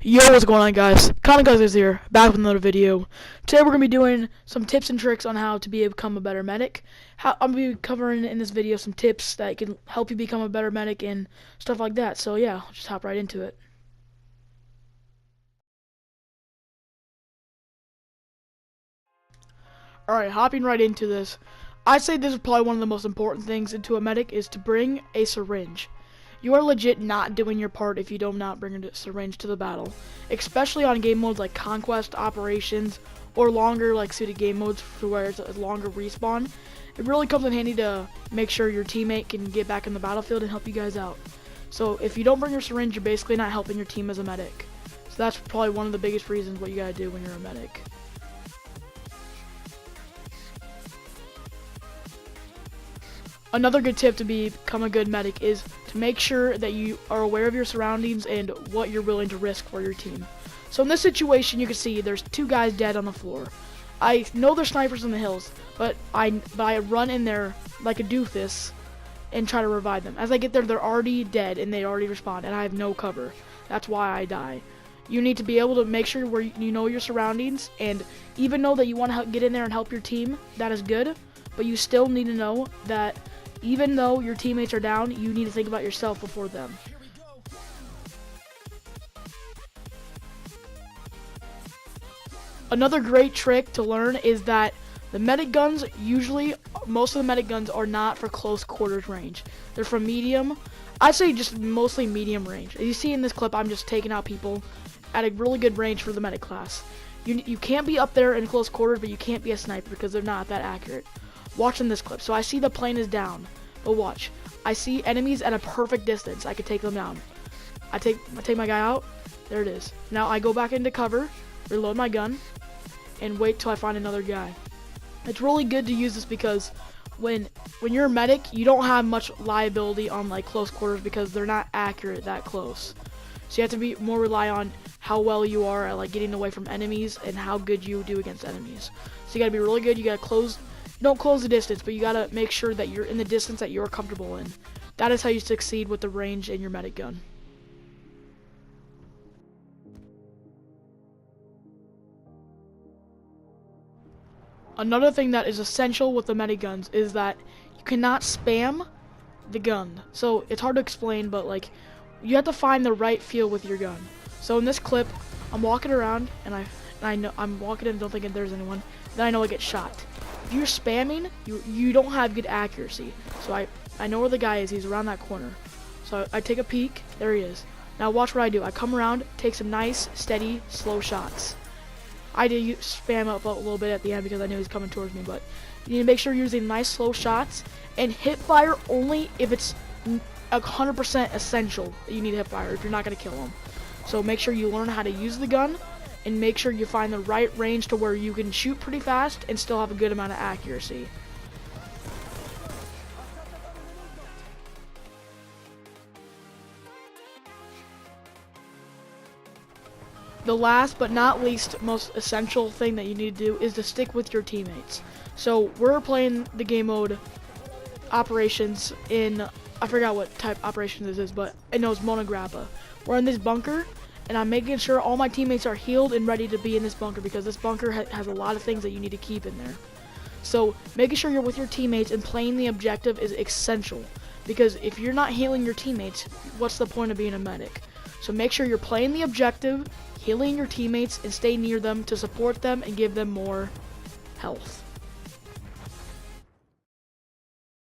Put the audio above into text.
Yo, what's going on, guys? Kamikaze is here, back with another video. Today we're going to be doing some tips and tricks on how to become a better medic. I'm going to be covering in this video some tips that can help you become a better medic and stuff like that. So yeah, I'll just hop right into it. Alright, hopping right into this. I'd say this is probably one of the most important things into a medic is to bring a syringe. You are legit not doing your part if you do not bring a syringe to the battle, especially on game modes like Conquest, Operations, or longer like suited game modes where it's a longer respawn. It really comes in handy to make sure your teammate can get back in the battlefield and help you guys out. So if you don't bring your syringe, you're basically not helping your team as a medic. So that's probably one of the biggest reasons what you gotta do when you're a medic. Another good tip to become a good medic is to make sure that you are aware of your surroundings and what you're willing to risk for your team. So in this situation, you can see there's two guys dead on the floor. I know there's snipers in the hills, but I run in there like a doofus and try to revive them. As I get there, they're already dead and they already respawned, and I have no cover. That's why I die. You need to be able to make sure where you know your surroundings, and even know that you want to get in there and help your team, that is good, but you still need to know that even though your teammates are down, you need to think about yourself before them. Another great trick to learn is that the medic guns, most of the medic guns are not for close quarters range. They're from medium, I'd say just mostly medium range. As you see in this clip, I'm just taking out people at a really good range for the medic class. You can't be up there in close quarters, but you can't be a sniper because they're not that accurate. Watch in this clip. So I see the plane is down, but watch. I see enemies at a perfect distance. I could take them down. I take my guy out. There it is. Now I go back into cover, reload my gun, and wait till I find another guy. It's really good to use this because when you're a medic, you don't have much liability on like close quarters because they're not accurate that close. So you have to be more rely on how well you are at like getting away from enemies and how good you do against enemies. So you gotta be really good. You gotta don't close the distance, but you gotta make sure that you're in the distance that you're comfortable in. That is how you succeed with the range in your medic gun. Another thing that is essential with the medic guns is that you cannot spam the gun. So it's hard to explain, but like you have to find the right feel with your gun. So in this clip, I'm walking around and I know I'm walking in, don't think there's anyone. Then I know I get shot. If you're spamming, you don't have good accuracy. So I know where the guy is. He's around that corner. So I take a peek. There he is. Now watch what I do. I come around, take some nice, steady, slow shots. I did spam up a little bit at the end because I knew he was coming towards me, but you need to make sure you're using nice, slow shots and hip fire only if it's 100% essential that you need to hip fire if you're not going to kill him. So make sure you learn how to use the gun and make sure you find the right range to where you can shoot pretty fast and still have a good amount of accuracy. The last but not least most essential thing that you need to do is to stick with your teammates. So we're playing the game mode Operations in, I forgot what type operation this is, but I know it's Monograppa. We're in this bunker, and I'm making sure all my teammates are healed and ready to be in this bunker because this bunker has a lot of things that you need to keep in there. So making sure you're with your teammates and playing the objective is essential because if you're not healing your teammates, what's the point of being a medic? So make sure you're playing the objective, healing your teammates, and stay near them to support them and give them more health.